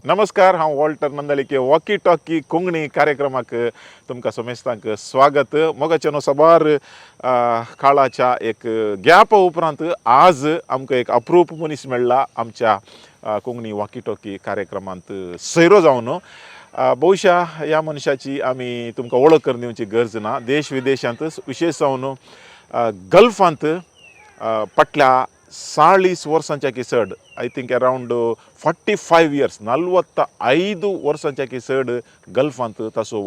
नमस्कार, हांव Walter नंदलिके walkie talkie Konkani कार्यक्रमाक तुमकां समेस्तांक स्वागत. मोगाच्यानो सबार काळाच्या एक गॅप उपरांत आज आमकां एक अप्रूप मनीस मेळ्ळा आमच्या कोंकणी वॉकी टॉकी कार्यक्रमांत सैरो जावन. बहुशा ह्या मनशाची आमी तुमकां वळख करून दिवची गरज ना. देश विदेशांत विशेश जावन गल्फांत पटल्या 40 वर्सांच्या चड, आय थिंक अराउंड 45 इयर्स 45 वर्सांच्या चड गल्फांत ताचो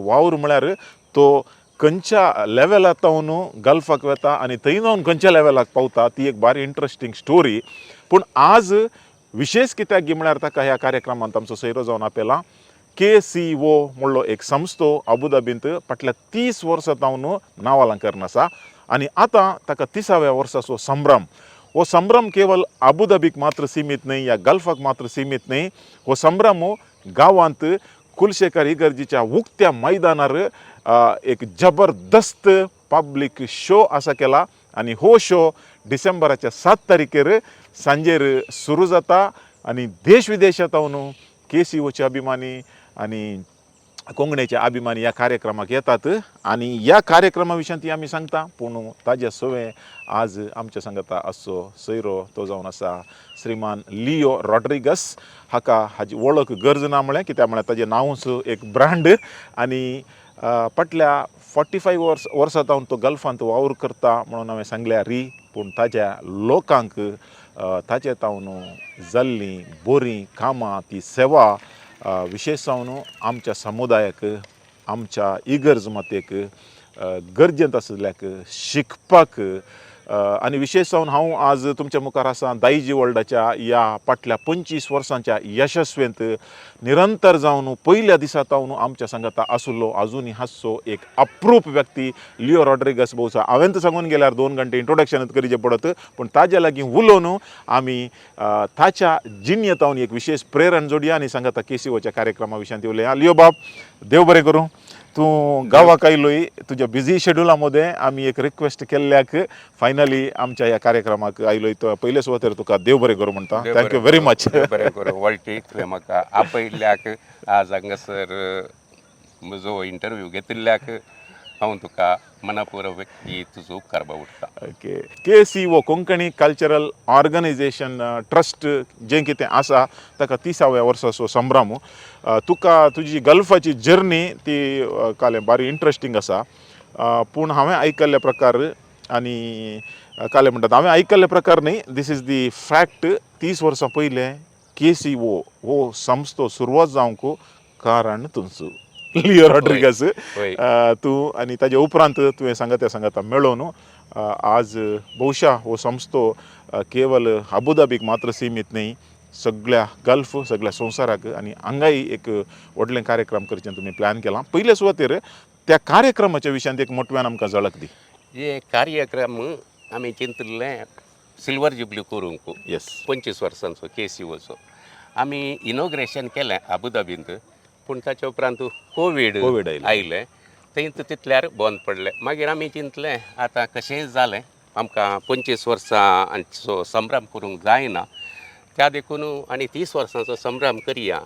वावर म्हळ्यार तो खंयच्या लेवलाक तावन गल्फाक वता आनी थंय जावन खंयच्या लेवलाक पावता ती एक बारी इंट्रस्टींग स्टोरी. पूण आज विशेष कित्याक गी म्हळ्यार ताका ह्या कार्यक्रमांत आमचो सैरो जावन आपयला. KCO म्हणलो एक संस्थो अबुधाबींत फाटल्या 30 वर्सां तावन नांवालंकरण आसा आनी आतां ताका 30व्या वर्साचो संभ्रम. हो संभ्रम केवळ अबुधाबीक मात्र सीमित न्ही, या गल्फाक मात्र सीमित न्ही. हो संभ्रम गांवांत कुलशेखर इगर्जीच्या उक्त्या मैदानार एक जबरदस्त पब्लीक शो आसा केला आनी हो शो डिसेंबराच्या 7 तारखेर सांजेर सुरू जाता आनी देश विदेशांतावन KCOचे अभिमानी आनी कोंकणीचे अभिमानी ह्या कार्यक्रमाक येतात आनी ह्या कार्यक्रमा विशयी ती आमी सांगता. पूण ताजे सवे आज आमच्या सांगता आसचो सैरो तो जावन आसा श्रीमान लिओ रॉड्रिगस. हाची वळख गरज ना म्हळें कित्याक म्हळ्यार ताजें नांवच एक ब्रँड आनी फाटल्या 45 वर्सां तावन तो गल्फांत वावर करता म्हणून हांवें सांगल्या री. पूण ताज्या लोकांक ताचे तावन जाल्लीं बरीं कामां ती सेवा विशेश जावन आमच्या समुदायाक आमच्या इगर्ज मतेक गरजेंत आसल्याक शिकपाक आनी विशेश जावन हांव आज तुमच्या मुखार आसा दायजी वर्ल्डाच्या ह्या फाटल्या 25 वर्सांच्या यशस्वेंत निरंतर जावन पयल्या दिसा तावन आमच्या सांगाता आसलो आजुनी हाचो एक अप्रूप व्यक्ती लिओ रॉड्रिगस भोवसा. हांवें तर सांगून गेल्यार 2 घंटे इंट्रोडक्शनच करीचें पडत, पूण ताज्या लागीं उलोवन आमी ताच्या जिणेतावन एक विशेष प्रेरण जोडया आनी सांगाता KCOच्या कार्यक्रमा विशयी उलया. लिओ बाब, देव बरें करूं. तूं गांवाक आयलोय तुज्या बिझी शेड्युला मध्ये आमी एक रिक्वेस्ट केल्ल्याक फायनली आमच्या ह्या कार्यक्रमाक आयलोय. तो पयले सुवातेर तुका देव बरें करूं म्हणटा. Thank you very much. बरें करूं वॉल्टी, तुवें म्हाका आपयल्ल्याक आज हांगासर म्हजो इंटरव्यू घेतिल्ल्याक हांव तुका मनपूर्वक तुजो उपकार उरता. Okay. KCO Konkani cultural organisation trust जें कितें आसा ताका 30व्या वर्साचो संभ्रम. तुका तुजी गल्फाची जर्नी ती कालें बारी इंट्रस्टींग आसा. पूण हांवें आयकल्ल्या प्रकार आनी कालें म्हणटात हांवें आयकल्ल्या प्रकार न्ही, दीस इज दी फॅक्ट. 30 वर्सां पयले KCO हो संस्थो सुरवात जावंक कारण तुमचो लिओ रॉड्रिगस. तूं आनी ताजे उपरांत तुवें सांगता मेळोवन आज बहुशा हो संस्थो केवळ अबुधाबीक मात्र सीमित न्ही, सगळ्या गल्फ सगळ्या संवसाराक आनी हांगाय एक व्हडलें कार्यक्रम करचें तुमी प्लॅन केलां. पयले सुवातेर त्या कार्यक्रमाच्या विशयान एक मोठव्यान आमकां झळक दी. हे कार्यक्रम आमी चिंतले सिल्वर जुबली करूंक. येस. 25 वर्सांचो KCOचो आमी इनॉग्रेशन केलें अबुधाबींत. पूण ताच्या उपरांत कोवीड आयलें, थंय तितल्यार बंद पडलें. मागीर आमी चिंतलें आतां कशेंय जालें, आमकां 25 वर्सांचो संभ्रम करूंक जायना, त्या देखून आनी 30 वर्सांचो संभ्रम करया.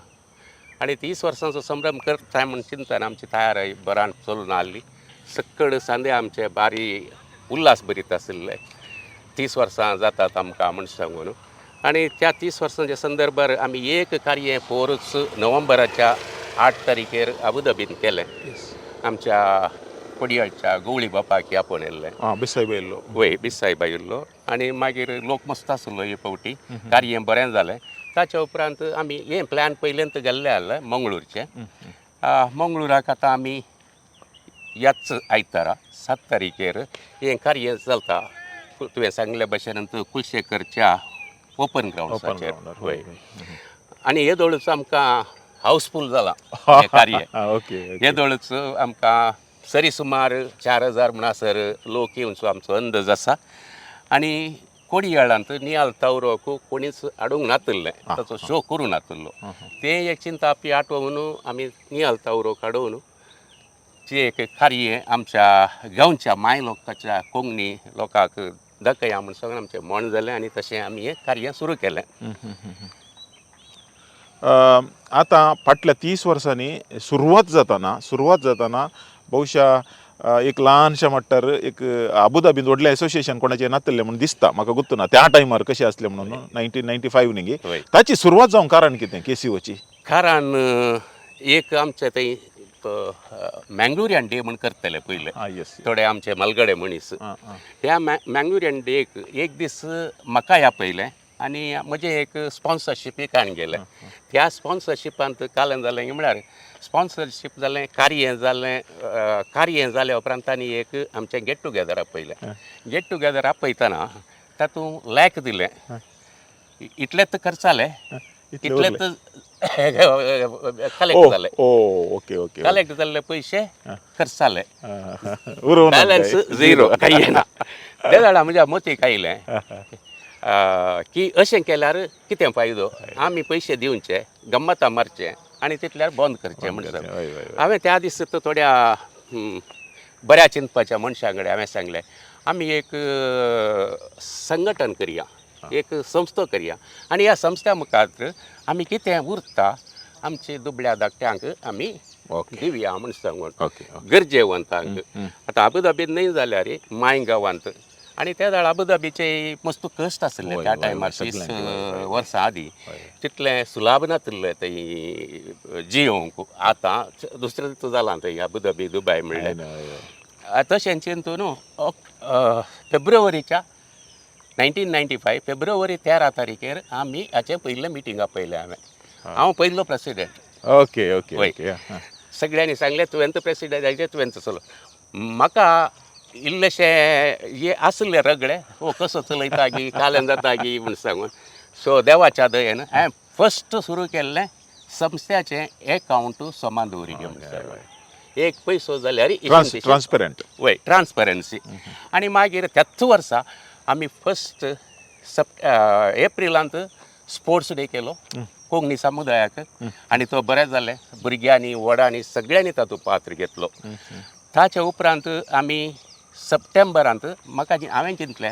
आनी 30 वर्सांचो संभ्रम करता म्हूण चिंतन आमची तयारी बरान चलून आसली. सक्कड सांदे आमचे बारी उल्हास भरीत आशिल्ले. 30 वर्सां जातात आमकां म्हूण सांगून. आनी त्या 30 वर्सांच्या संदर्भार आमी एक कार्य 4 नोव्हेंबराच्या 8 तारखेर अबुधाबीन केलें. आमच्या पडयाळच्या गवळी बापाक आपोवन येल्लें. बिसायब येयल्लो. वय बिसायब येयल्लो. आनी मागीर लोक मस्त आसलो हे फावटी. कार्य बरें जालें. ताच्या उपरांत आमी हें प्लॅन पयलेंत गेल्ले आसलें मंगळूरचें. मंगळूराक आतां आमी ह्याच आयतारा 7 तारखेर हें कार्य चलता. तुवें सांगले भशेन कुलशेखरच्या ओपन ग्रावंडाचेर. वय. आनी हे दोळच आमकां हावसफूल जाला हें कार्य. हे दोळच आमकां सरी सुमार 4000 म्हणसर लोक येवचो आमचो अंदाज आसा. आनी कोडयाळांत नियाल तावरोक कोणीच हाडूंक नातल्लें, ताचो शो करूं नातल्लो. तें एक चिंता आपली आठवून आमी नियाल तावरोक हाडून जे एक कार्य आमच्या गांवच्या माय लोकांच्या कोंकणी लोकांक दाखया म्हूण सगळें आमचें मन जालें आनी तशें आमी हें कार्य सुरू केलें. आता फाटल्या 30 वर्सांनी सुरवात जाताना बहुशा एक ल्हानशा म्हटल्यार एक अबुधाबीन व्हडलें एसोसिएशन कोणाचें नासलें म्हणून दिसता म्हाका गुर्तू ना त्या टायमार कशें आसलें म्हणून 1995 न्ही वय. ताची सुरवात जावंक कारण कितें केसीओची कारण एक आमचे थंय मँगलोरियन डे म्हण करतले पयले येस थोडे आमचे मलगडे मनीस ह्या मँगलोरियन डेक एक दीस म्हाका या पयलें आनी म्हजें एक स्पॉन्सरशीप हाडून गेलें त्या स्पॉन्सरशिपांत कालन जालें म्हळ्यार स्पॉन्सरशीप जालें कार्य जाल्या उपरांत तांणी एक आमचें गेट टुगेदर आपयलें गेट टुगेदर आपयतना तातूंत लॅक दिलें इतलेंच खर्च जालें इतलेंच कलेक्ट जालें ओके ओके कलेक्ट जाल्ले पयशे खर्च जाले उरवून बॅलन्स झिरो काही येना त्या झाडा म्हज्या मतीक आयलें की अशें केल्यार कितें फायदो आमी पयशे दिवचे गम्मतां मारचे आनी तितल्यार बंद करचें म्हणून हांवें त्या दीस थोड्या बऱ्या चिंतपाच्या मनशां कडेन हांवें सांगलें आमी एक संघटन करया एक संस्था करया आनी ह्या संस्था मुखार आमी कितें उरता आमचे दुबळ्या धाकट्यांक आमी दिवया म्हूण सांगून गरजेवंतांक आतां अबुधाबीत न्हय जाल्यार माय गांवांत आनी त्या वेळा अबुधाबीचे मस्त कश्ट आसले त्या टायमार 30 वर्सां आदीं तितलें सुलाभ नासलें थंय जियोंक आतां दुसरें जालां थंय अबुधाबी दुबय म्हणलें तशें चिंतून फेब्रुवारीच्या 1995 फेब्रुवारी 13 तारखेर आमी हाचे पयलें मिटींग आपयलें हांव पयलो प्रेसिडेंट ओके ओके ओके सगळ्यांनी सांगलें तुवेंत प्रेसिडेंटाचें तुवेंत चलो म्हाका इल्लेशें हे आसले रगडे कसो चलयता गी कालन जाता गी म्हूण सांगून सो देवाच्या दयेन हांवें फस्ट सुरू केल्लें संस्थाचें एकावंट समान दवरिगे म्हूण सांगून एक पयसो जाल्यार ट्रान्सपेरंट वय ट्रान्सपरन्सी आनी मागीर त्याच वर्सा आमी फस्ट एप्रिलांत स्पोर्ट्स डे केलो कोंकणी समुदायाक आनी तो बरें जालें भुरग्यांनी व्हडांनी सगळ्यांनी तातूंत पात्र घेतलो ताचे उपरांत आमी सप्टेंबरांत म्हाका हांवें चिंतलें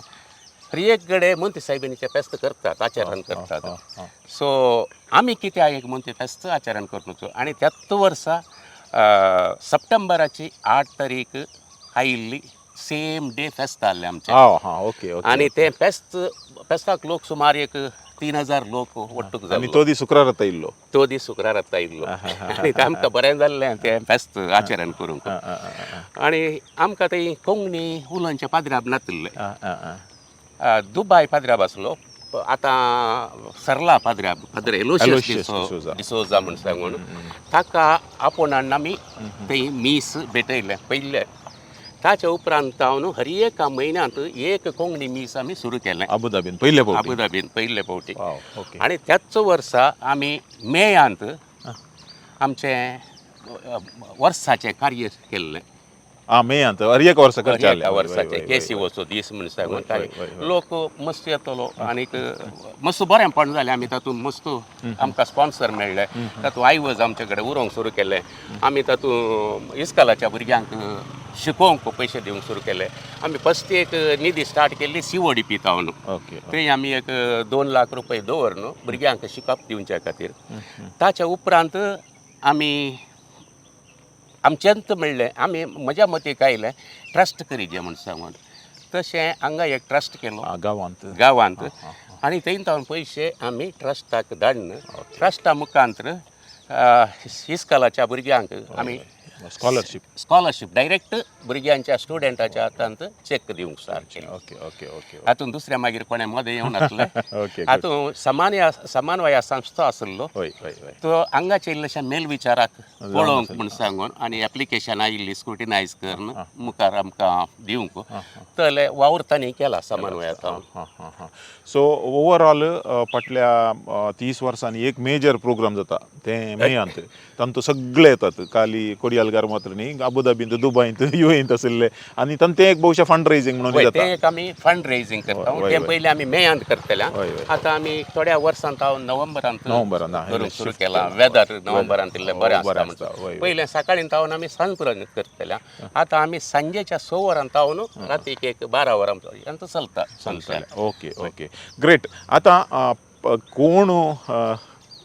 हर एक कडेन मंत्री सायबिणीचें फेस्त करतात आचरण करतात सो आमी कित्याक एक मंत्री फेस्त आचरण करपाचो आनी त्याच वर्सा सप्टेंबराची 8 तारीख आयिल्ली सेम डे फेस्त आसलें आमचें आनी तें फेस्ताक लोक सुमार एक 3000 लोक वट्टूक जाले तो दीस शुक्रारात आयिल्लो तो दीस शुक्रारात आयिल्लो आनी आमकां बरें जाल्लें तें फेस्त आचरण करूंक आनी आमकां थंय कोंकणी उलोवचें पाद्र्याब नासलें दुबाय पाद्र्याब आसलो आतां सरला पाद्र्याब एलोशियस डिसोजा म्हूण सांगून ताका आपोवनान आमी थंय मीस भेटयलें पयलें ताच्या उपरांत हांव हर एका म्हयन्यांत एक कोंकणी मीस आमी सुरू केलें अबुधाबीन पयले फावटी आनी त्याच वर्सा आमी मेयांत आमचें वर्साचें कार्य केल्लें मेयांत हर एक वर्सा करचें वर्साचें केसीओचो दीस म्हूण सांगून लोक मस्त येतलो आनीक मस्त बरेंपण जालें आमी तातूंत मस्त आमकां स्पॉन्सर मेळ्ळे तातूंत आयवज आमचे कडेन उरोवंक सुरू केलें आमी तातूंत इस्कॉलाच्या भुरग्यांक शिकोवंक पयशे दिवंक सुरू केले आमी फस्ट एक निधी स्टार्ट केल्ली CODP तावन थंय आमी एक 2 लाख रुपया दवरून भुरग्यांक शिकप दिवचे खातीर ताच्या उपरांत आमी आमच्यांत म्हणलें आमी म्हज्या मतीक आयलें ट्रस्ट करीजे म्हूण सांगून तशें हांगा एक ट्रस्ट केलो गांवांत आनी थंय तावन पयशे आमी ट्रस्टाक धाडून ट्रस्टा मुखांतर इस्कॉलाच्या भुरग्यांक आमी स्कॉलरशीप डायरेक्ट भुरग्यांच्या स्टुडंटाच्या हातांत चॅक दिवंक स्टार्ट केली हातूंत दुसऱ्या मागीर कोणें मदें येवं नासलें हातूंत समानवया संस्था आसलो तो हांगाचे इल्लेशे मेलविचाराक पळोवंक म्हूण सांगून आनी एप्लिकेशन आयिल्ली स्क्रुटिनायज करून मुखार आमकां दिवंक तले वावर तांणी केला समानवया सो ओवरऑल फाटल्या 30 वर्सांनी एक मेजर प्रोग्राम जाता तें मेयांत तांतूं सगळे येतात काली कोडियालगार मात्र न्ही अबुधाबींत दुबयंत UAEंत आशिल्ले आनी तांतें एक बहुशा फंड रेजिंग म्हणून जाता तें एक आमी फंड रेजिंग करता तें पयलीं आमी मेयांत करतले आतां आमी थोड्या वर्सांत हांव नोव्हेंबरांत करूंक सुरू केलां वेदर नोव्हेंबरांत इल्लें बरें आसता म्हणून पयलें सकाळीं तावन आमी सांज पर्यंत करतले आतां आमी सांजेच्या 6 वरां तावन रातीक एक 12 वरां पर्यंत चलता ओके ग्रेट आतां कोण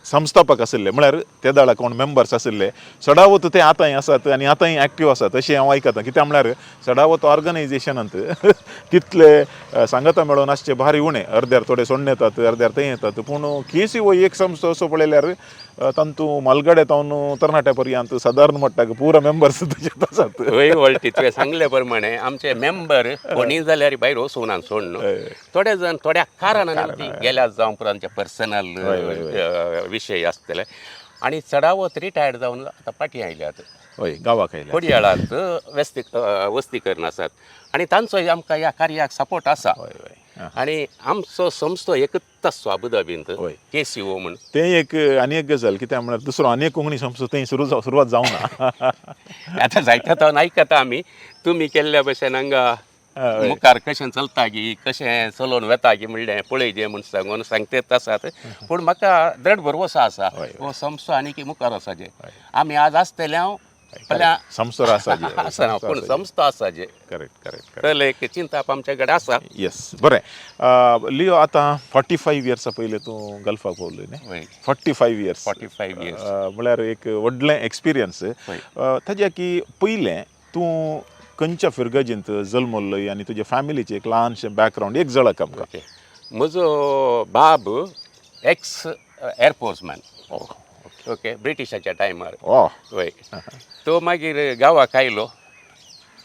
संस्थापक आशिल्ले म्हळ्यार त्या दळा कोण मेंबर्स आशिल्ले सडावत ते आतांय आसात आनी आतांय एक्टिव्ह आसात अशें हांव आयकतां कित्याक म्हळ्यार सडावत ऑर्गनायझेशनांत तितले सांगता मेळोन आसचे भारी उणें अर्द्यार थोडे सोडून येतात अर्द्यार थंय येतात पूण KCO एक संस्था असो पळयल्यार तांतू मालगडे तावन तरणाट्या पर्यंत सादारण म्हणटा पुरो मेंबर्स ताच्यात आसात वय वळटी तुवें सांगले प्रमाणे आमचे मेंबर कोणी जाल्यार भायर वचून सोडून थोडे जण थोड्या कारणांनी गेल्या जावं पुरांचे पर्सनल विशय आसतले आनी चडावत रिटायर्ड जावन आतां फाटीं आयल्यात हय गांवाक आयल्या कोडयाळांत वस्तीकरण आसात आनी तांचोय आमकां ह्या कार्याक सपोर्ट आसा आनी आमचो संस्थो एकच आसचो अबुधाबींत KCO म्हण तें एक आनी एक गजाल कित्याक म्हळ्यार दुसरो आनी एक कोंकणी संस्था थंय सुरवात जावना आतां जायता तो आयकता आमी तुमी केल्ल्या भशेन हांगा मुखार कशें चलता गी कशें चलोवन वेता गी म्हणलें पळय जें म्हण सांगून सांगतेत आसात पूण म्हाका दृढ भरवोसो आसा हो संस्थो आनी मुखार वचचे आमी आज आसतले हांव संस्थो आसा पूण संस्थो आसा जे करेक्ट जाल्यार एक चिंता आमच्या कडेन आसा येस बरें लिओ आतां 45 इयर्सां पयलीं तूं गल्फाक पावलो न्ही 45 इयर्स म्हळ्यार एक व्हडलें एक्सपिरियन्स ताज्या की पयलें तूं खंयच्या फिरगजींत जल्मल्लोय आनी तुज्या फॅमिलीचें एक ल्हानशें बॅकग्रावंड एक झळक आमकां म्हजो बाब एक्स एअरफोर्समॅन ओके ब्रिटिशाच्या टायमार वय तो मागीर गांवाक आयलो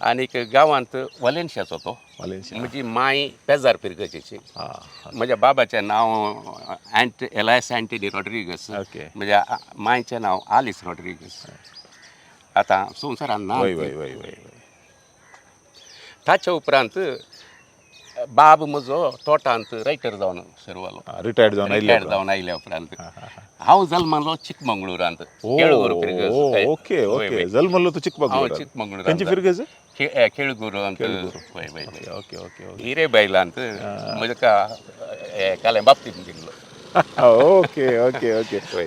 आनीक गांवांत वालेन्शियाचो तो म्हजी माय पेजार पिरगजेची म्हज्या बाबाचें नांव एलायस अँटनी रॉड्रिगस म्हज्या मायचें नांव आलिस रॉड्रिगस आतां संवसारान ना ताचे उपरांत बाब म्हजो तोटांत रायटर जावन सरवालो रिटायर्ड जावन आयल्या उपरांत हांव जल्मलो चिकमंगळूरांत जल्मलो तूं चिकमंगळूर खेळगुरांत हिरे बैलांत म्हज्या काले बाबतींत गेल्लो ओके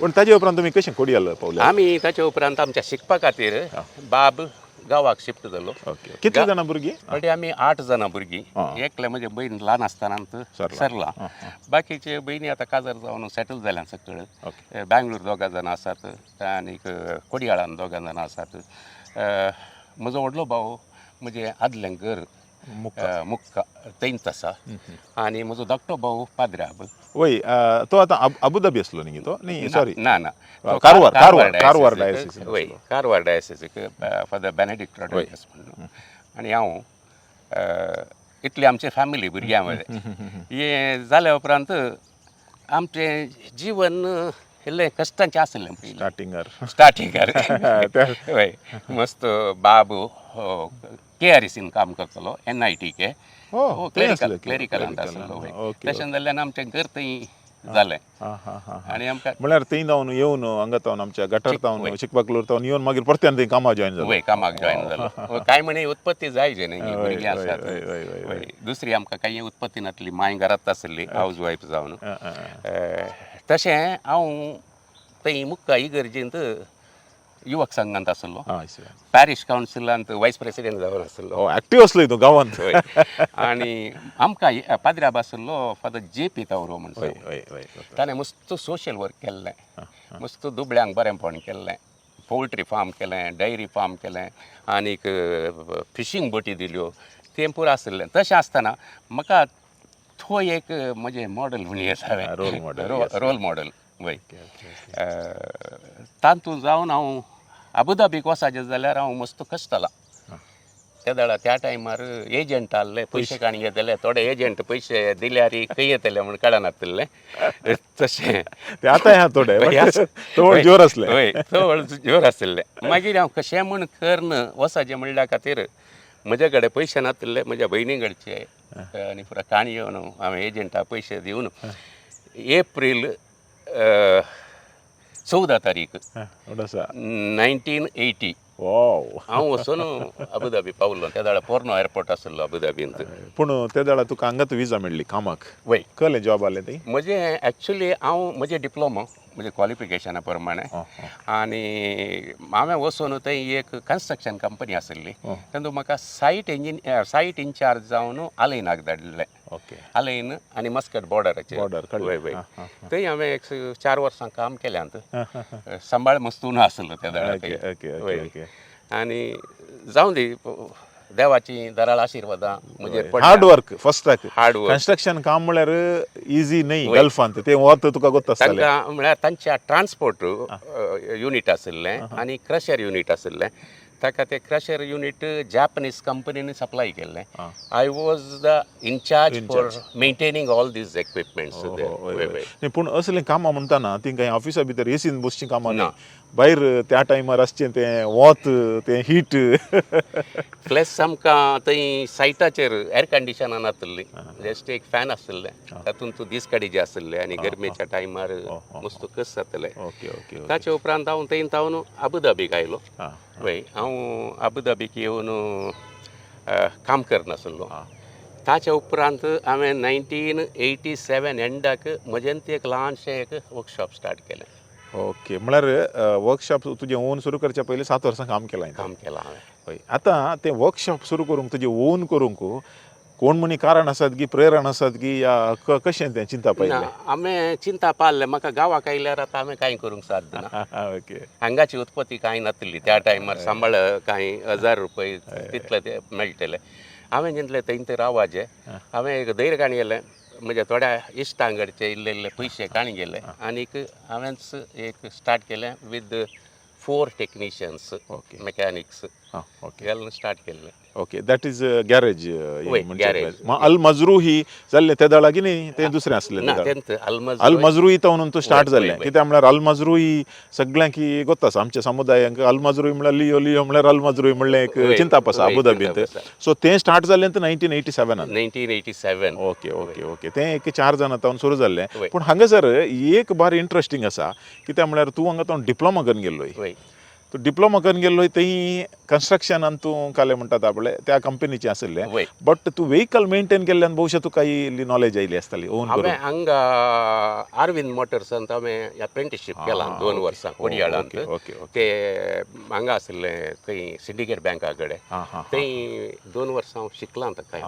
पूण ताचे उपरांत तुमी कशें कोडयाल पावले आमी ताचे उपरांत आमच्या शिकपा खातीर बाब गांवाक शिफ्ट जालो कितले जाणां भुरगीं म्हणजे आमी 8 जाणां भुरगीं एकले म्हजे बहीण ल्हान आसतनांत सरला बाकीचे बहिणी आतां काजार जावन सेटल जाल्या सकळ बँगलोर 2 जाणां आसात आनीक कोडयाळान 2 जाणां आसात म्हजो व्हडलो भाव म्हणजे आदलें घर मुक्का थंयच आसा आनी म्हजो धाकटो भाव पाद्र्याब वय तो आतां अबुधाबी आसलो न्ही तो न्ही सॉरी ना कारवार डायसिस वय कारवार डायसिसीक फादर बेनेडिक्ट रॉड्रिगस म्हणून आनी हांव इतली आमचे फॅमिली भुरग्यां मध्ये हे जाल्या उपरांत आमचें जीवन इल्लें कश्टांचें आसलें स्टार्टिंगार वय मस्त बाब KRECन काम करतलो NITK क्लेरिकलांत आसलो तशें जाल्ल्यान आमचें घर थंय जालें आनी आमकां म्हळ्यार थंय जावन येवन हांगा तावन आमच्या गटार तावन शिकपाक तावन येवन मागीर परत्यान थंय कामाक जॉयन जालो वय कामाक जॉयन जालो कांय म्हणे उत्पत्ती जायचे न्ही भुरगीं आसात दुसरी आमकां कांय उत्पत्ती नासली माय घरांत आसली हावज वायफ जावन तशें हांव थंय मुक्का इगर्जेंत युवक संघांत आसलो पॅरिश कावन्सिलांत वायस प्रेसिडेंट जावन आसलो एक्टिव्ह आसलो तो गांवांत आनी आमकां पाद्र्याब आसलो फादर JP तावरो म्हणून ताणें मस्त सोशल वर्क केल्लें मस्त दुबळ्यांक बरेंपण केल्लें पोल्ट्री फार्म केलें डेयरी फार्म केलें आनीक फिशींग बोटी दिल्यो तें पुरो आसलें तशें आसतना म्हाका तो एक म्हजें मॉडल म्हणून येता रोल मॉडल वय तातूंत जावन हांव अबुधाबीक वचाचें जाल्यार हांव मस्त कश्टला त्या टायमार एजंट आहले पयशे काणी घेतले थोडे एजंट पयशे दिल्यार खंय येतले म्हूण कळनासलें तशें आतां थोडे जोर आसले हय जोर आसलें मागीर हांव कशें म्हूण करन वचाचें म्हणल्या खातीर म्हजे कडेन पयशे नासले म्हज्या भयणी कडचे आनी पुरो काणी येवन हांवें एजंटाक पयशे दिवन एप्रील 14 तारीख 1980 हांव वचून अबुधाबी पावलो त्या दाळा पोर्नो एअरपोर्ट आसलो अबुधाबींत पूण त्या दाळा तुका हांगाच विजा मेळ्ळी कामाक वय कसलें जॉब आहलें थंय म्हजें एक्चुली हांव म्हजें डिप्लोमा म्हणजे क्वॉलिफिकेशना प्रमाणे आनी हांवें वचून थंय एक कन्स्ट्रक्शन कंपनी आसली तेतूंत म्हाका सायट इंचार्ज जावन आलेनाक धाडलें ओके आलेन आनी मस्कट बॉर्डराचेर बॉर्डर वय वय थंय हांवें एक 4 वर्सां काम केल्यांत सांबाळ मस्तून आसलो त्या दळा ओके आनी जावं दी देवाची दराळ आशिर्वादां म्हजेर हार्ड वर्क फस्टाक हार्ड वर्क कन्स्ट्रक्शन काम म्हळ्यार इजी न्ही गल्फांत ते वत तुका गोत आसतलें तांकां म्हळ्यार तांच्या ट्रान्सपोर्ट युनीट आशिल्लें आनी क्रशर युनीट आशिल्लें ताका ते क्रशर युनीट जापनीज कंपनीन सप्लाय केल्लें I was the incharge for maintaining all these equipments पूण असलें कामां म्हणटाना ती कांय ऑफिसा भितर एसीन बसचीं कामां ना भायर त्या टायमार आसचें तें वत तें हीट प्लस आमकां थंय सायटाचेर एअर कंडिशनान आसतलीं जस्ट एक फॅन आसतलें तातूंत तूं दीस काडी जे आसलें आनी गरमेच्या टायमार मस्त कस जातलें ताचे उपरांत हांव थंय तावन अबुधाबीक आयलो वय हांव अबुधाबीक येवन काम करनासलो ताचे उपरांत हांवें 1987 एंडाक म्हजें एक ल्हानशें एक वर्कशॉप स्टार्ट केलें ओके म्हळ्यार वर्कशॉप तुजें ओन सुरू करच्या पयलीं 7 वर्सां काम केलां हांवें आतां तें वर्कशॉप सुरू करूंक तुजें ओन करूंक कोण म्हणी कारण आसात की प्रेरण आसात की या कशें तें चिंता पयलें हांवें चिंता पारलें म्हाका गांवाक आयल्यार आतां हांवें कांय करूंक साद ना ओके हांगाची उत्पत्ती कांय नासली त्या टायमार सांबाळ कांय 1000 रुपया तितले ते मेळटले हांवें चिंतलें थंय रावाचें हांवें एक धैर्य काणी गेलें म्हणजे थोड्या इश्टांकडचे इल्ले इल्ले पयशे काणी गेले आनीक हांवेंच एक स्टार्ट केलें विथ 4 टेक्निशियन्स मेकॅनिक्स गेल्लें स्टार्ट केल्लें ओके दॅट इज गॅरेज अल मजरूही जाल्लें त्या दळा की न्ही तें दुसरें आसलें अल मजरूही तावन तूं स्टार्ट जाल्लें कित्याक म्हळ्यार अल मजरूही सगळ्यांक गोत आसा आमच्या समुदायांक अल मजरूही म्हळ्यार लियो म्हळ्यार अल मजरूही म्हणलें एक चिंताप आसा अबुधाबींत सो तें स्टार्ट जाल्लें 1987 ओके तें एक 4 जाणां तावन सुरू जाल्लें पूण हांगासर एक बार इंट्रस्टींग आसा कित्याक म्हळ्यार तूं हांगा तावन डिप्लोमा करून गेल्लोय तूं डिप्लोमा करून गेल्लोय थंय कन्स्ट्रक्शनान तूं काले म्हणटात आपले त्या कंपनीचें आशिल्लें बट तूं व्हेकल मेंटेन केल्ल्यान भोवशा तुका इल्ली नॉलेज आयली आसतली ओन हांवें हांगा अरविंद मोटर्सांत हांवें अप्रेंटिसशीप केलां 2 वर्सां कोडयाळांत ते हांगा आसलें थंय सिंडिकेट बँका कडेन थंय 2 वर्सां हांव शिकलां ताका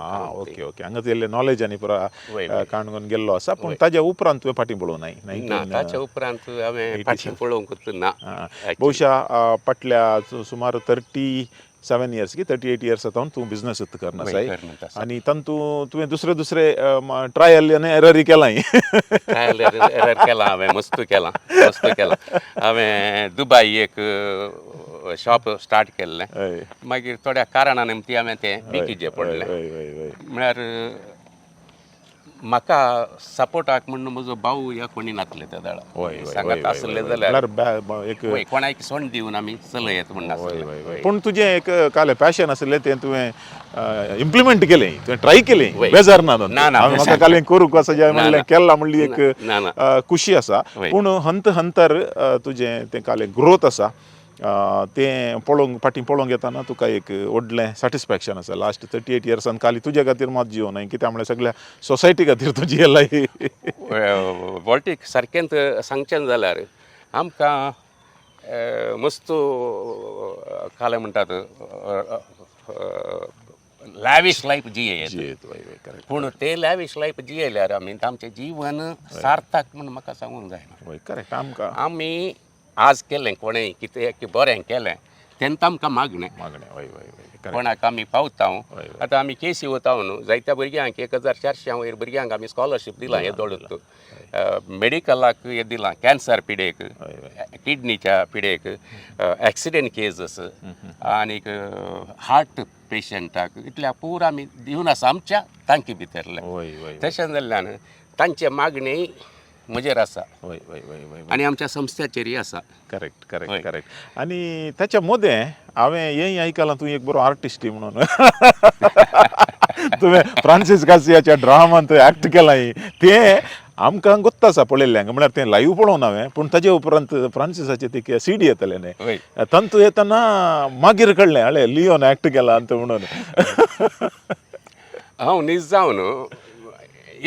ओके हांगा तेल्लें नॉलेज आनी पुरा काणकोण गेल्लो आसा पूण ताच्या उपरांत तुवें फाटीं पळोवं ना ताच्या उपरांत हांवें फाटीं पळोवंकूच ना भोवशा फाटल्या सुमार 37 इयर्स की 38 इयर्स जावन तूं बिझनस करना साय आनी तातूंत तुवें दुसरे ट्रायल आनी एररी केलाय ट्रायल एरर केलां हांवें मस्त केलां हांवें दुबय एक शॉप स्टार्ट केल्लें मागीर थोड्या कारणां निमती हांवें तें विकीचें पडलें म्हळ्यार म्हाका सपोर्टाक म्हणून म्हजो भाऊ या कोणी नासले त्या दाळा सांगात आसले जाल्यार कोणाक सोंड दिवन आमी चलयत म्हणून पूण तुजें एक काले पॅशन आसलें तें तुवें इम्प्लिमेंट केलें तुवें ट्राय केलें बेजार ना म्हाका कालें करूंक आसा जें म्हणलें केलां म्हणली एक खुशी आसा पूण हंतर तुजें तें कालें ग्रोथ आसा तें पळोवंक फाटीं पळोवंक येताना तुका एक व्हडलें सॅटिस्फॅक्शन आसा लास्ट 38 इयर्सांत खाली तुज्या खातीर मात जिवनाय कित्याक म्हळ्यार सगळ्या सोसायटी खातीर तूं जियेलाय वॉल्टीक सारकेंच सांगचें जाल्यार आमकां मस्त काले म्हणटात लॅविश लायफ जियेत पूण तें लॅविश लायफ जियेल्यार आमी आमचें जीवन सार्थक म्हूण म्हाका सांगूंक जायना करेक्ट आमी आज केलें कोणेंय कितें बरें केलें तेन्ना आमकां मागणें कोणाक आमी पावता आतां आमी केसी वता न्हू जायत्या भुरग्यांक 1400 वयर भुरग्यांक आमी स्कॉलरशीप दिलां हे दोडूत मेडिकलाक हे दिलां कॅन्सर पिडेक किडनीच्या पिडेक एक्सिडेंट केसीस आनीक हार्ट पेशंटाक इतल्या पुरा आमी दिवन आसा आमच्या तांकी भितरले तशें जाल्ल्यान तांचे मागणी म्हजेर आसा आनी आमच्या संस्थेचेरय आसा करेक्ट आनी ताच्या मदें हांवें हेंय आयकलां तूं एक बरो आर्टिस्टूय म्हणून तुवें फ्रांसीस गार्सियाच्या ड्रामांत एक्ट केलां तें आमकां गोत्त आसा पळयल्ल्यांक म्हळ्यार तें लायव्ह पळोवन हांवें पूण ताचे उपरांत फ्रांसिसाचे ते सीडी येतले न्ही तंतू येतना मागीर कळ्ळें हळे लियोन एक्ट केला अंत म्हणून हांव न्हीज जावन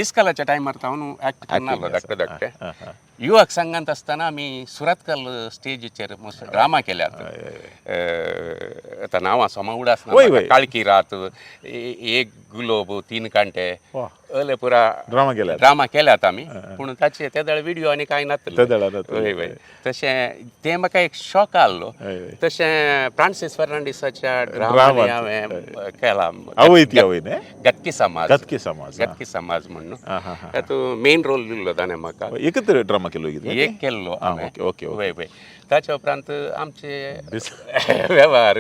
इस्कालाच्या टायमार हांव एक्ट करनालो धाकटे युवक संघांत आसतना आमी सुरतकल स्टेजीचेर मस्त ड्रामा केल्यात आतां नांवां सोमा उडासना काळकी रात एक गुलोब 3 कांटे पुरा ड्रामा केला ड्रामा केल्यात आम्ही पूण ताचे त्या व्हिडिओ आनी कांय नासले ते वय तशें ते म्हाका एक शॉक आसलो तशें फ्रांसीस फर्नांडीसाच्या ड्रामांनी हांवें केला गतकी समाज म्हणून तातूंत मेन रोल दिल्लो ताणें म्हाका एकच ड्रामा केलो एक केल्लो ओके वय वय ताच्या उपरांत आमचे वेव्हार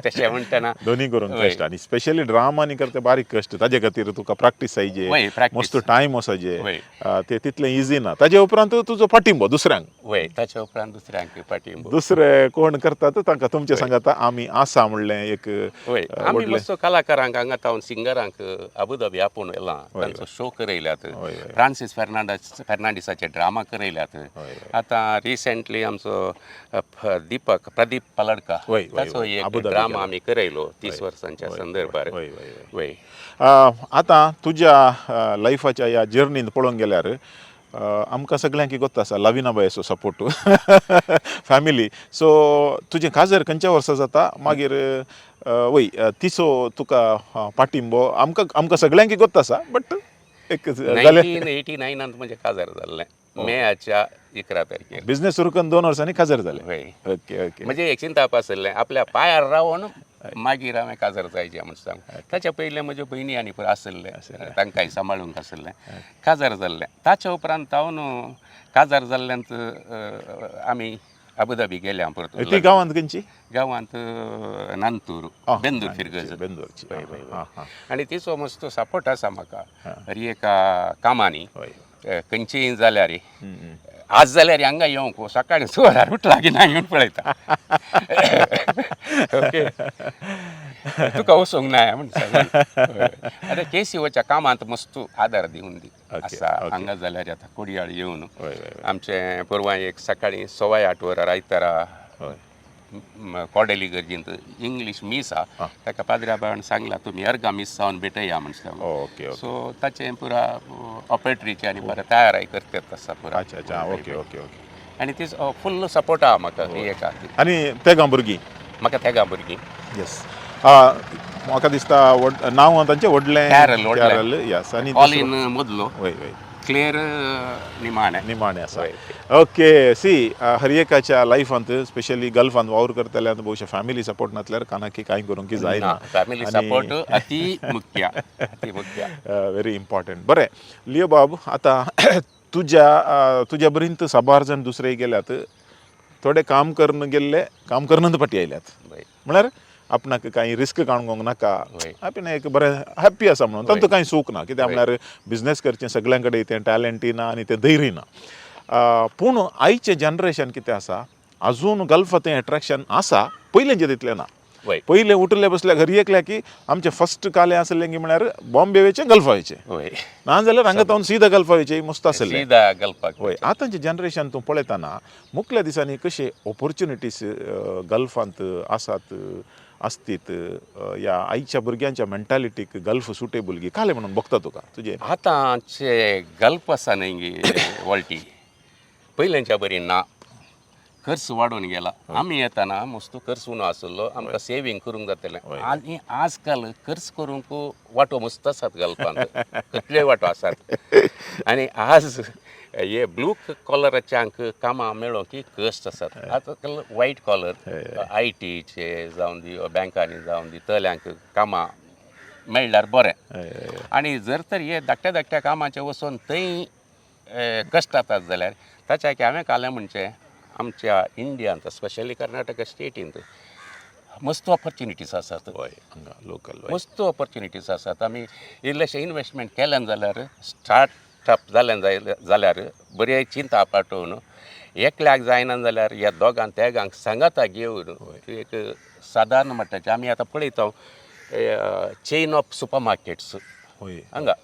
तशें म्हणटना दोन्ही करून कश्ट आणि स्पेशली ड्रामा आनी करता बारीक कश्ट ताजे खातीर तुका प्रॅक्टीस जायचे मस्त टायम वसाचे ते तितलें इजी ना ताजे उपरांत तुजो पाठिंबो दुसऱ्यांक वय ताच्या उपरांत दुसऱ्यांक पाठिंबो दुसरे कोण करतात तांकां तुमचे सांगाता आमी आसा म्हणलें एक वय आमी मस्त कलाकारांक हांगा तावन सिंगरांक अबुधाबी आपूण येला तांचो शो करयल्यात फ्रांसीस फर्नांडीसाचे ड्रामा करयल्यात आतां रिसेंटली आमचो प्रदीप पलडका ताचो एक ड्रामा आमी करयलो 30 वर्सांच्या संदर्भार वय आतां तुज्या लायफाच्या ह्या जर्नीन पळोवंक गेल्यार आमकां सगळ्यांक गोत आसा लविना बायचो सपोर्ट फॅमिली सो तुजें काजर खंयच्या वर्सा जाता मागीर वय तिचो तुका पाठिंबो आमकां सगळ्यांक गोत आसा बट एक 1989 म्हणजे काजार जाल्लें मेच्या 11 तारखेर बिझनेस सुरू करून 2 वर्सांनी काजर जालें ओके ओके म्हणजे एक चिंताप आसलें आपल्या पायार रावन मागीर हांवें काजार जायचें म्हणून सांग ताच्या पयलें म्हज्यो भयणी आनी पळय आसले तांकांय सांबाळूंक आसलें काजार जाल्लें ताच्या उपरांत हांव काजार जाल्ल्यांत आमी अबुधाबी गेले परत गांवांत खंयची गांवांत नांतूर बेंदूर फिरगज बेंदूरची आनी तिचो मस्त सपोर्ट आसा म्हाका हरी एका कामांनी खंयचीय जाल्यार आज जाल्यार हांगा येवंक सकाळीं 6 वरांर उठला की ना येवन पळयता ओके तुका वचोंक ना म्हणटा आतां केसीओच्या कामांत मस्त आदार दिवन दी आसा हांगा जाल्यार आतां कोडयाळ येवन आमचे परवां एक सकाळीं 8:15 वरार आयतारा कोडेली गरजेंत इंग्लीश मीस आहा ताका पाद्र्या बाबान सांगला तुमी अर्गा मीस जावन भेटया म्हणटा ओके सो ताचें पुरा ऑपरेटरीचे आनी बरें तयाराय करतात आसा पुरा अच्छा ओके ओके ओके आनी ती फुल्ल सपोर्ट आहा म्हाका हेका आनी तेगा भुरगीं म्हाका तेगा भुरगीं येस म्हाका दिसता नांव तांचें व्हडलें कॅरल यस आनी कॉलिन मदलो वय वय क्लियर निमाणे आसा ओके सी हरिएकाच्या लायफांत स्पेशली गल्फांत वावर करतल्यान भोवशे फॅमिली सपोर्ट नासल्यार कानाकी कांय करूंक जायना फॅमिली सपोर्ट अति मुख्य व्हेरी इम्पॉर्टंट बरें लियो बाब आतां तुज्या बरींत 6 जाण दुसरे गेल्यात थोडे काम करून गेल्ले काम करूनच फाटी आयल्यात म्हळ्यार आपणाक कांय रिस्क काणूंक नाका आपण एक बरें हॅप्पी आसा म्हणून तांचो कांय सूख ना कित्याक म्हळ्यार बिझनेस करचें सगळ्यां कडेन तें टॅलंटूय ना आनी तें धैर्य ना पूण आयचें जनरेशन कितें आसा अजून गल्फ तें एट्रॅक्शन आसा पयलेंचें तितलें ना पयलें उठले बसल्या घरी एकल्या की आमचें फर्स्ट कालें आसलें की म्हळ्यार बॉम्बे वयचें गल्फा वयचें ना जाल्यार हांगा तावन सीदा गल्फा वयचें मस्त आसलें वय आतांचें जनरेशन तूं पळयतना मुखल्या दिसांनी कशे ऑपॉर्च्युनिटीज गल्फांत आसात आसतीत ह्या आयच्या भुरग्यांच्या मेंटॅलिटीक गल्फ सुटेबल गी काले म्हणून बघता तुका तुजे आतांचे गल्फ आसा न्ही वॉल्टी पयलेंच्या बरी ना खर्च वाडून गेला आमी येताना मस्त खर्च उणो आसलो आमकां सेवींग करूंक जातलें आनी आजकाल खर्च करूंक वाटो मस्त आसात गल्फांत कसलेय वाटो आसात आनी आज हे ब्लू कॉलराच्यांक कामां मेळोवंक की कश्ट आसात आतां व्हायट कॉलर IT-चे जावन दी बँकांनी जावन दी तल्यांक कामां मेळ्ळ्यार बरें आनी जर तर हे धाकट्या कामाचे वचून थंय कश्ट जातात जाल्यार ताच्या हांवें कालें म्हणचें आमच्या इंडियांत स्पेशली कर्नाटका स्टेटींत मस्त ऑपॉर्च्युनिटीज आसात लोकल मस्त ऑपॉर्च्युनिटीज आसात आमी इल्लेशें इन्वेस्टमेंट केल्यान जाल्यार स्टार्टअप जाल्यार बरे चिंता पाठोवन एकल्याक जायना जाल्यार ह्या दोगांक तेगांक सांगाता घेवन एक सादारण मट्टाचें आमी आतां पळयता चेन ऑफ सुपर मार्केट्स हांगा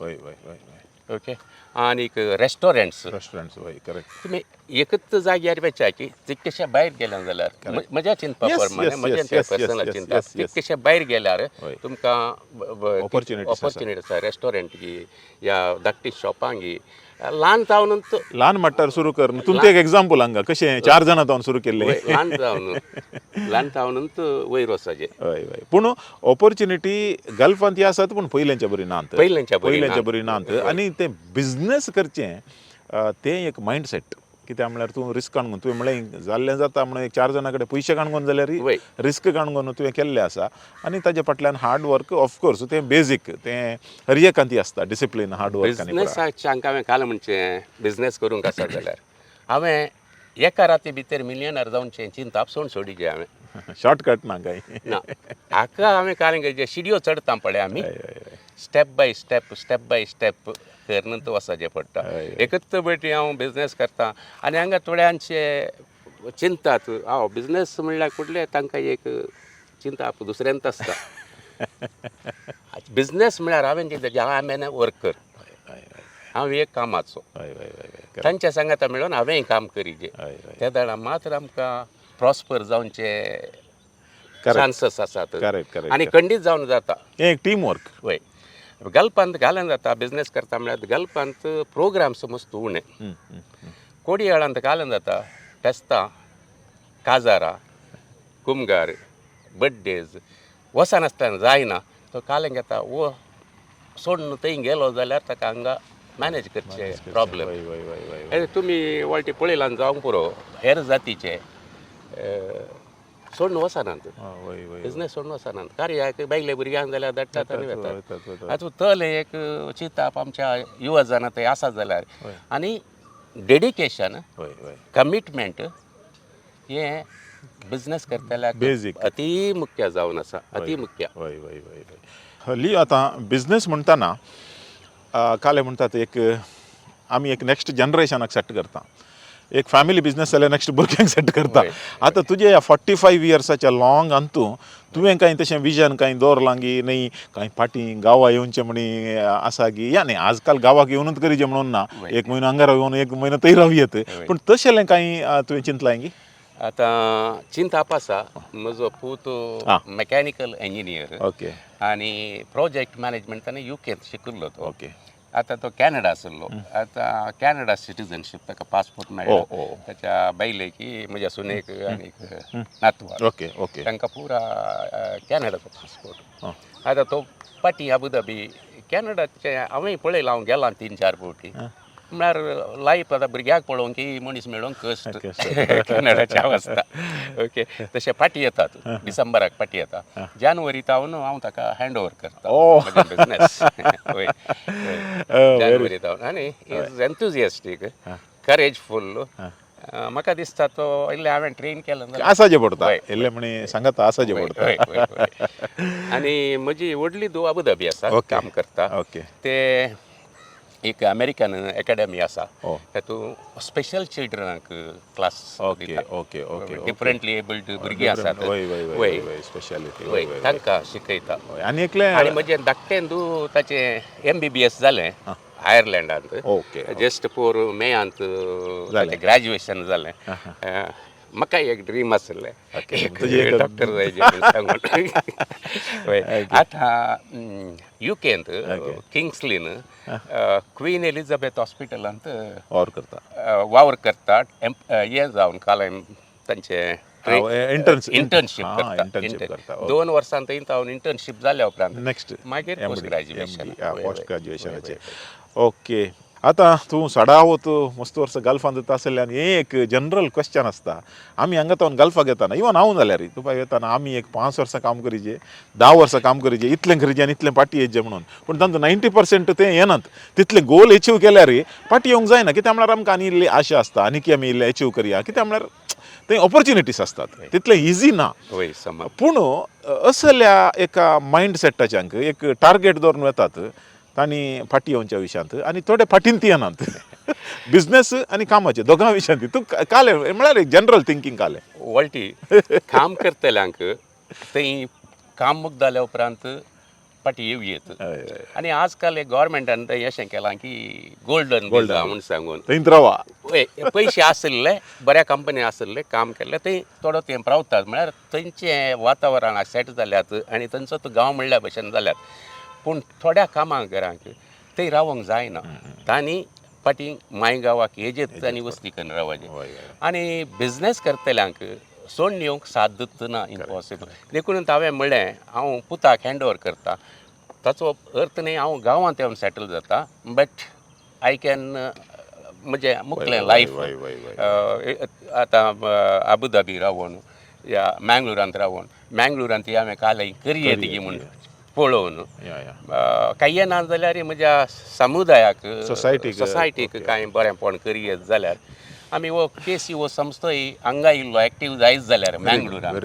ओके आनीक रेस्टॉरंट्स करेक्ट तुमी एकच जाग्यार वेचाची तितकेशा भायर गेल्या जाल्यार म्हज्या चिंतपा प्रमाणे म्हज्या पर्सनल चिंता तितकेशा भायर गेल्यार तुमकां ऑपॉर्च्युनिटी आसा रेस्टॉरंट या धाकटी शॉपांगी ल्हान ल्हान मट्टार सुरू कर तुमचें एक एग्जाम्पल हांगा कशें 4 जाणां जावन सुरू केल्लें ल्हान जावनूच वयर वचपाचें हय हय पूण ऑपॉर्च्युनिटी गल्फांत आसात पूण पयलेंच्या बरी नात पयलेंच्या बरी नात आनी तें बिजनेस करचें तें एक मायंडसेट कित्याक म्हळ्यार तूं रिस्क काणून तुवें म्हळें जाल्लें जाता म्हणून एक 4 जाणां कडेन पयशे काणून जाल्यार रिस्क काणून तुवें केल्लें आसा आनी ताजे फाटल्यान हार्ड वर्क ऑफकोर्स तें बेजीक तें हर एकांती आसता डिसिप्लीन हार्ड वर्क बिजनेसाक हांवें काल म्हणचें बिजनेस करूंक आसा जाल्यार हांवें एका राती भितर मिलियनर जावनचें चिंता सोडून सोडिचें हांवें शॉर्टकट ना काय ना हाका हांवें काल जे शिडयो चडटा पळय आमी स्टेप बाय स्टेप करनंत वचचें पडटा एकच बेटी हांव बिजनेस करता आनी हांगा थोड्यांचे चिंतात हांव बिजनेस म्हणल्यार कुठले तांकां एक चिंता दुसऱ्यांत आसता बिजनेस म्हणल्यार हांवें कितें आय एम वर्कर हांव एक कामाचो तांच्या सांगाता मेळून हांवें काम करीचे त्या दाडा मात्र आमकां प्रॉस्पर जावनचे चान्सीस आसात आनी खंडीत जावन जाता एक टीम वर्क वय गल्पांत घालन जाता बिजनेस करता म्हळ्यार गल्पांत प्रोग्राम्स मस्त उणे कोडी वेळांत घालन जाता फेस्तां काजारां कुमगार बड्डेज वसान आसतना जायना तो कालें घेता वो सोडून थंय गेलो जाल्यार ताका हांगा मॅनेज करचे प्रॉब्लेम तुमी वाळटी पळयलां जावंक पुरो हेर जातीचे सोडून वचनात बिजनेस सोडून वचनात कार्याक बायले भुरग्यांक जाल्यार धाडटात आनी वेतात आतां तले एक चिंताप आमच्या युवा जाणां थंय आसा जाल्यार आनी डेडिकेशन कमिटमेंट हें बिजनेस करतल्याक बेजीक अति मुख्य जावन आसा अति मुख्य हल्ली आतां बिजनेस म्हणटाना काले म्हणटात एक आमी एक नेक्स्ट जनरेशनाक सेट करता एक फॅमिली बिजनेस जाल्यार नेक्स्ट भुरग्यांक सेट करता आतां तुजे ह्या 45 इयर्साच्या लॉंग अंतू तुवें कांय तशें विजन कांय दवरलां की न्ही कांय फाटी गांवां येवचें म्हणी आसा की या न्ही आजकाल गांवाक येवनूच करीचें म्हणून ना एक म्हयनो हांगा रावन एक म्हयनो थंय रावयेत पूण तशें कांय तुवें चिंतलां की आतां चिंताप आसा म्हजो पूत मॅकॅनिकल इंजिनियर ओके आनी प्रोजेक्ट मॅनेजमेंट ताणें युकेंत शिकिल्लो तो ओके आतां तो कॅनडा आसलो आतां कॅनडा सिटीजनशीप ताका पासपोर्ट मेळ्ळो ताच्या बायलेकी म्हज्या सुनेक आनी नातवाक ओके ओके तांकां पुरा कॅनडाचो पासपोर्ट आतां तो पाटी अबुधाबी कॅनडाचे हांवें पळयलां हांव गेलां 3-4 फावटी म्हळ्यार लायफ आतां भुरग्याक पळोवंक की मनीस मेळोवंक कश्ट कॅनडाची अवस्था ओके तशें फाटी येतात डिसेंबराक फाटी येता जानेवारीत हांव ताका हँड ओवर करता बिजनेस जानेवारीत आनी इज एन्थुजियास्टीक करेजफूल म्हाका दिसता तो इल्लें हांवें ट्रेन केलें आसाचें पडटा इल्लें म्हणी सांगता आसाचें पडटा आनी म्हजी व्हडली धूव अबुधाबी आसा काम करता ओके ते एक अमेरिकन अकॅडमी आसा तातूंत स्पेशल चिल्ड्रनाक class okay okay okay differently abled भुरगीं आसात स्पेशालिटी वय तांकां शिकयता आनी एकलें आनी म्हजें धाकटें धूव ताचें MBBS जालें आयर्लंडांत ओके जस्ट फोर मेयांत ताचें ग्रॅज्युएशन जालें म्हाका एक ड्रीम आसलें डॉक्टर जायचें सांगून आतां युकेंत किंग्सलीन क्वीन एलिझाबेथ हॉस्पिटलांत वावर करता हें जावन काल तांचें इंटर्नशीप करता 2 वर्सां थंय हांव इंटर्नशीप जाल्या उपरांत नेक्स्ट मागीर पोस्ट ग्रॅज्युएशनाचें ओके आतां तूं सडावत मस्त वर्स गल्फांत आसल्यान हें एक जनरल क्वेश्चन आसता आमी हांगा तावन गल्फाक येताना इवन हांव जाल्यार तुका येताना आमी एक 5 वर्सां काम करीचे 10 वर्सां काम करीचे इतलें करीचे आनी इतलें पाटी येयचे म्हणून पूण तांचो 90% तें येनात तितले गोल एचीव केल्यार पाटी येवंक जायना कित्याक म्हळ्यार आमकां आनी इल्ली आशा आसता आनी की आमी इल्लें एचीव करया कित्याक म्हळ्यार थंय ऑपॉर्च्युनिटीज आसतात तितलें इजी ना पूण असल्या एका मायंडसेटाच्यांक एक टार्गेट दवरून येतात तांणी फाटी येवच्या विशयांत आनी थोडे फाटीन ती येनात बिजनेस आनी कामाचे दोगां विशयांत तूं काले म्हळ्यार एक जनरल थिंकींग काले वळटी काम करतल्यांक थंय काम मुक्त जाल्या उपरांत पाटी येवयेत आणि आजकाल एक गव्हर्मेंटान अशें केलां की गोल्डन विजा म्हूण सांगून थंयच रावा पयशे आसले बऱ्या कंपनी आसले काम केल्ले थंय थोडो तेंप रावतात म्हळ्यार थंयचें वातावरण सेट जाल्यात आनी थंयचो तो गांव म्हणल्या भशेन जाल्यात पूण थोड्या कामागरांक थंय रावंक जायना तांणी पाटी माय गांवाक हेजेत आनी वस्ती करून रावचे आनी बिजनेस करतल्यांक सोडून येवंक साथ दितना इम्पॉसिबल देखून हांवें म्हणलें हांव पुताक हँड ओवर करता ताचो अर्थ न्ही हांव गांवांत येवन सेटल जाता बट आय कॅन म्हणजे मुखलें लायफ आतां अबुधाबी रावून या मँगलोरांत रावून मँगलोरांत हांवें काल करियर तिगे म्हूण पळोवन काही ना जाल्यार म्हज्या समुदायाक सोसायटीक कांय बरेंपण करियर जाल्यार आमी हो केसी हो संस्था ही हांगा इल्लो एक्टीव जायत जाल्यार मँगलोरांत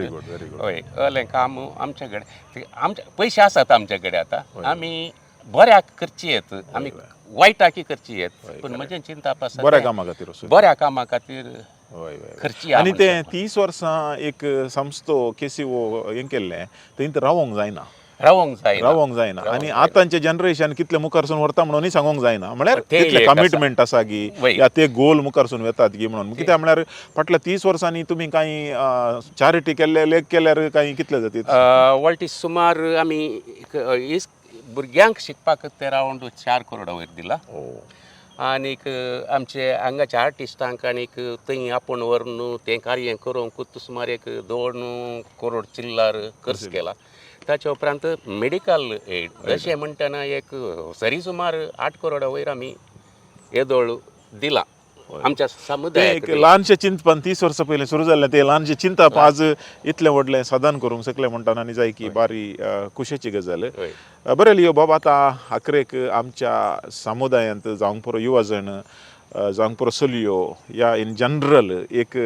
हय असलें काम आमचे कडेन आमचे पयशे आसात आमचे कडेन आतां आमी बऱ्याक करचेत आमी वायटाकी करचेत पूण म्हजें चिंतप आसा बऱ्या कामा खातीर करची आनी ते 30 वर्सां एक संस्थो केसी हें केल्लें थंय रावोंक जायना रावोंक जायना आनी आतांचे जनरेशन कितले मुखारसून व्हरता म्हणून सांगूंक जायना म्हळ्यार तितले कमिटमेंट आसा की या ते गोल मुखारसून येतात की म्हणून कित्याक म्हळ्यार फाटल्या 30 वर्सांनी तुमी कांय चॅरिटी केल्ले लेख केल्यार कांय कितले जाती वळटी सुमार आमी भुरग्यांक शिकपाक ते रावंड 4 करोडा वयर दिला आनीक आमचे हांगाच्या आर्टिस्टांक आनीक थंय आपूण व्हरून तें कार्य करूंक सुमार एक 2 करोड चिल्लार खर्च केला ताच्या उपरांत मेडिकल एड अशें म्हणटना एक सरी सुमार 8 करोडा वयर आमी येदोळ दिला आमच्या समुदायाक ल्हानशें चिंतपान 30 वर्सां पयलीं सुरू जाल्लें तें ल्हानशें चिंतप आज इतलें व्हडलें सदान करूंक शकलें म्हणटाना आनी जाय की बारी खुशेची गजाल बरें लियो बाब आतां आखरेक आमच्या समुदायांत जावंक पुरो युवा जण जावंक पुरो चलयो या इन जनरल एक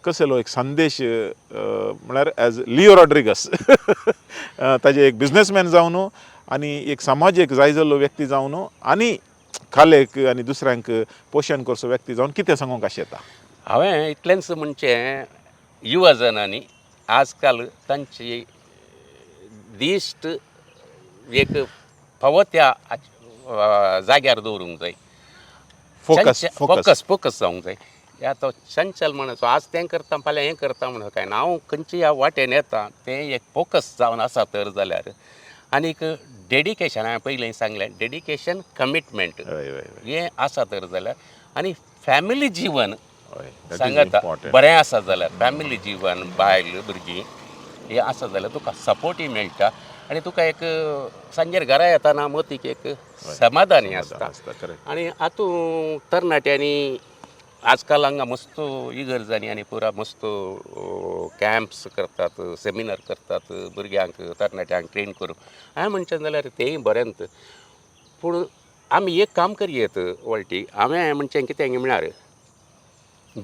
कसलो एक संदेश म्हळ्यार एज लियो रॉड्रिगस ताजे एक बिजनेसमॅन जावन आनी एक समाजीक जाय जाल्लो व्यक्ती जावन आनी खालेक आनी दुसऱ्यांक पोशण करचो व्यक्ती जावन कितें सांगूंक आशें येता हांवें इतलेंच म्हणचे युवा जनांनी आजकाल तांची दिश्ट एक फावो त्या जाग्यार दवरूंक जाय फोकस जावंक जाय आतां चंचल म्हणचो आज तें करता फाल्यां हें करता म्हणून काय ना हांव खंयची ह्या वाटेन येता तें एक फोकस जावन आसा तर जाल्यार आनीक डेडिकेशन हांवें पयलीं सांगलें डेडिकेशन कमिटमेंट हें आसा तर जाल्यार आनी फॅमिली जिवन सांगता बरें आसा जाल्यार फॅमिली जिवन बायल भुरगीं हें आसा जाल्यार तुका सपोर्टूय मेळटा आनी तुका एक सांजेर घरा येताना मतीक एक समाधानी आसता आनी हातूंत तरणाट्यांनी आजकाल हांगा मस्त इगर्जांनी आनी पुरा मस्त कॅम्प्स करतात सेमिनार करतात भुरग्यांक तरणाट्यांक ट्रेन करून हांवें म्हणचें जाल्यार तेंय बरेंत पूण आमी एक काम करयेत वळटी हांवें म्हणचें कितें म्हळ्यार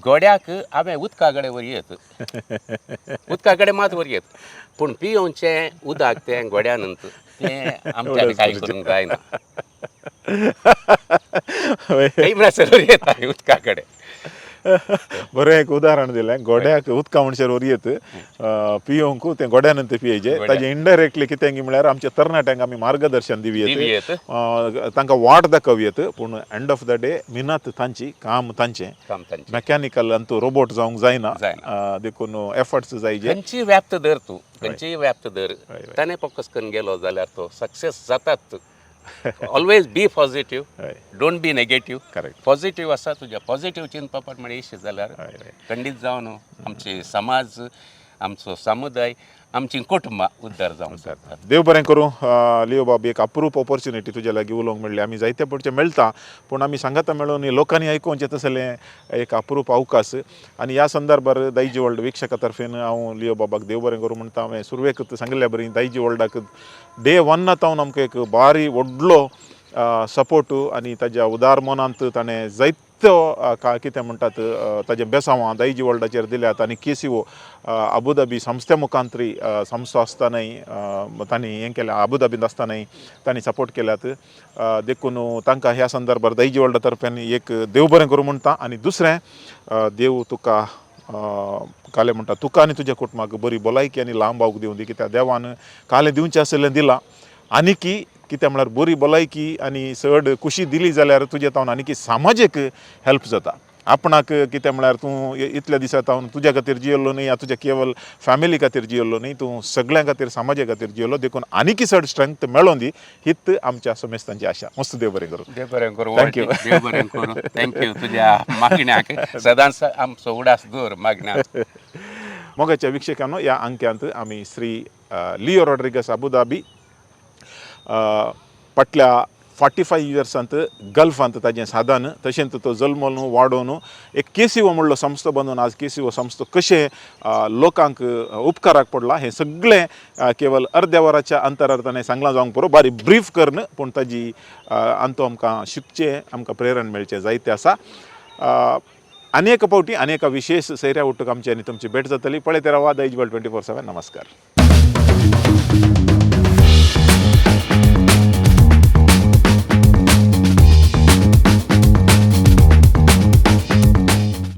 गोड्याक हांवें उदका कडेन व्हरयेत उदका कडेन मात व्हरयेत पूण पियोवचें उदक तें गोड्यानंत तें आमच्यान कांय करूंक जायना थंय म्हणसर व्हरयेत हांवें उदका कडेन बरें एक उदाहरण दिलें गोड्याक उदका म्हणसर व्हरयेत पियोवंक तें गोड्यानंत पियेचें ताजें इनडायरेक्टली कितें म्हळ्यार आमच्या तरणाट्यांक आमी मार्गदर्शन दिवयेत तांकां वाट दाखोवयेत पूण एंड ऑफ द डे मिनत तांची काम तांचें मॅकॅनिकल अंतू रोबोट जावंक जायना देखून एफर्ट्स जायचे खंयचीय व्याप्त धर तूं खंयचीय व्याप्त धर ताणें फोकस करून गेलो जाल्यार तो सक्सेस जातात always be positive don't be negative correct positive आसा तुज्या पॉझिटिव्ह चिंतपाक म्हण इश्ट जाल्यार खंडीत जावन आमचे समाज आमचो समुदाय आमची कुटुंबां उद्धार जावंक जाता देव बरें करूं लियो बाब एक अप्रूप ऑपॉर्च्युनिटी तुज्या लागीं उलोवंक मेळ्ळी आमी जायते पडचे मेळटा पूण आमी सांगाता मेळून लोकांनी आयकुचें तसलें एक अप्रूप अवकाश आनी ह्या संदर्भार दायजी वर्ल्ड विक्षका तर्फेन हांव लियो बाबाक देव बरें करूं म्हणटा हांवें सुरवेक सांगल्या बरी दायजी वर्ल्डाक डे 1 तावन आमकां एक बारी व्हडलो सपोर्ट आनी ताज्या उदार मनांत ताणें जायत्यो कितें म्हणटात ताजें बेसांवां दायजी वर्ल्डाचेर दिल्यात आनी केसीओ अबुधाबी संस्थे मुखांतरी संस्था आसतानाय तांणी हें केलें अबुधाबींत आसतानाय तांणी सपोर्ट केल्यात देखून तांकां ह्या संदर्भार दायजी वर्ल्डा तर्फेन एक देव बरें करूं म्हणटा आनी दुसरें देव तुका काले म्हणटा तुका आनी तुज्या कुटुंबाक बरी भलायकी आनी लांब आवूक दिवं दी कित्याक देवान कालें दिवचें आसलें दिलां आनीकी कितें म्हळ्यार बरी भलायकी आनी चड खुशी दिली जाल्यार तुजे तावन आनीकी सामाजीक हेल्प जाता. आपणाक कितें म्हळ्यार तूं इतल्या दिसा तावन तुज्या खातीर जियेल्लो न्ही या तुज्या केवल फॅमिली खातीर जियेल्लो न्ही, तूं सगळ्यां खातीर समाजा खातीर जियेल्लो, देखून आनीकी चड स्ट्रेंथ मेळों दी हीच आमच्या समेस्तांची आशा. मस्त देव बरें करूं. देव बरें करूं. Thank you. देव बरें करूं. थँक्यू. तुज्या मागण्याक सदांच आमचो उडास दवर मागण्याक. मोगाच्या विक्षकांनो, या अंक्यांत आमी श्री लिओ रॉड्रिगस अबुधाबी फाटल्या 45 इयर्सांत गल्फांत ताजें साधन, तशेंच तो जल्मून वाडोवन एक केसीओ म्हणलो संस्था बांदून आज केसीओ संस्था कशें लोकांक उपकाराक पडला हें सगळें केवळ अर्द्या वराच्या अंतरार ताणें सांगलां जावंक पुरो. बारी ब्रीफ करन पूण ताजी अंतो आमकां शिकचें, आमकां प्रेरण मेळचें जायतें आसा. अनेक पावटी अनेक विशेष सैऱ्या उठूक आमची आनी तुमची भेट जातली. पळयत रावा दैज वर्ल्ड 24/7. नमस्कार.